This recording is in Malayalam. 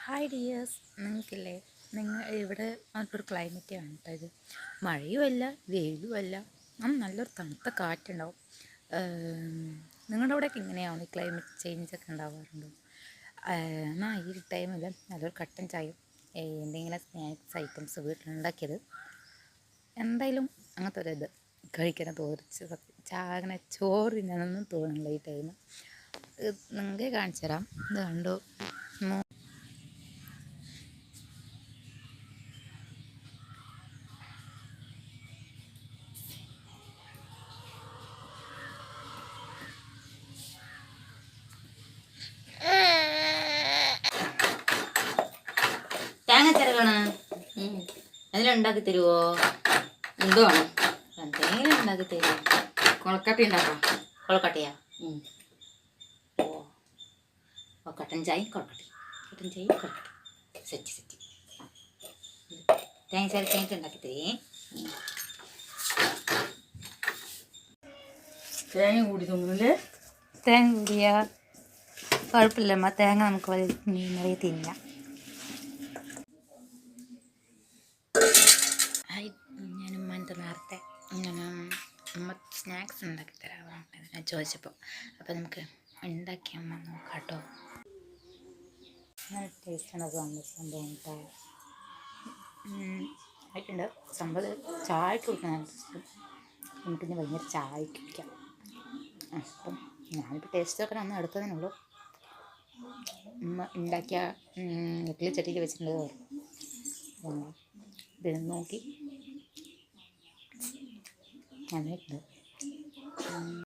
ഹായ് ഡിയേഴ്സ്, നിങ്ങൾക്കില്ലേ ഇവിടെ നല്ലൊരു ക്ലൈമറ്റാണ് കേട്ടോ. ഇത് മഴയുമല്ല വെയിലുമല്ല, നല്ലൊരു തണുത്ത കാറ്റുണ്ടാവും. നിങ്ങളുടെ അവിടെയൊക്കെ ഇങ്ങനെയാവും? ഈ ക്ലൈമറ്റ് ചേഞ്ചൊക്കെ ഉണ്ടാവാറുണ്ടോ? എന്നാൽ ഈ ടൈമിൽ നല്ലൊരു കട്ടൻ ചായയും എന്തെങ്കിലും സ്നാക്സ് ഐറ്റംസ് വീട്ടിലുണ്ടാക്കിയത് എന്തായാലും അങ്ങനത്തെ ഒരു ഇത് കഴിക്കണം തോന്നിച്ച് അങ്ങനെ ചോറ് തിന്നാനൊന്നും തോന്നില്ല ഈ ടൈം. നിങ്ങൾക്ക് കാണിച്ചു തരാം. ഇത് കണ്ടോ? തേങ്ങ ചിരകണ് അതിലുണ്ടാക്കി തരുമോ? എന്തോ വേണം? എന്തെങ്കിലും ഉണ്ടാക്കി തരുമോ? കൊളക്കട്ടി ഉണ്ടാക്കാം. കൊളക്കട്ടയാ? ഓ കട്ടൻ ചായ കൊളക്കട്ടി, കട്ടൻ ചായ കൊളക്കട്ടി, സെറ്റ് സെറ്റ്. തേങ്ങ ചിരക്കിയിട്ട് ഉണ്ടാക്കി തരേ. തേങ്ങ കൂടി തോന്നുന്നില്ലേ? തേങ്ങ കൂടിയാ കുഴപ്പമില്ലമ്മ, തേങ്ങ നമുക്ക് വലിയ തിന്നാം. ഞാൻ ഉമ്മൻ്റെ നേരത്തെ ഇങ്ങനെ അമ്മ സ്നാക്സ് ഉണ്ടാക്കി തരാറുണ്ട് ഞാൻ ചോദിച്ചപ്പോൾ. അപ്പോൾ നമുക്ക് ഉണ്ടാക്കി അമ്മ നോക്കാം കേട്ടോ. നല്ല ടേസ്റ്റാണ് സംഭവം കേട്ടോ. ആയിട്ടുണ്ട് സംഭവം. ചായക്ക് കുടിക്കാൻ ഇഷ്ടം. നമുക്കിന്ന് ഭയങ്കര ചായക്ക് കുടിക്കാം. അപ്പം ഞാനിപ്പോൾ ടേസ്റ്റ് ഒക്കെ ഒന്ന് എടുത്തതേ ഉള്ളൂ. ഉമ്മ ഉണ്ടാക്കിയ ഇഡ്ഡലി ചട്ടിയിൽ വെച്ചിട്ടുണ്ട്. ഇത് നോക്കി നന്നായിട്ടുണ്ട്.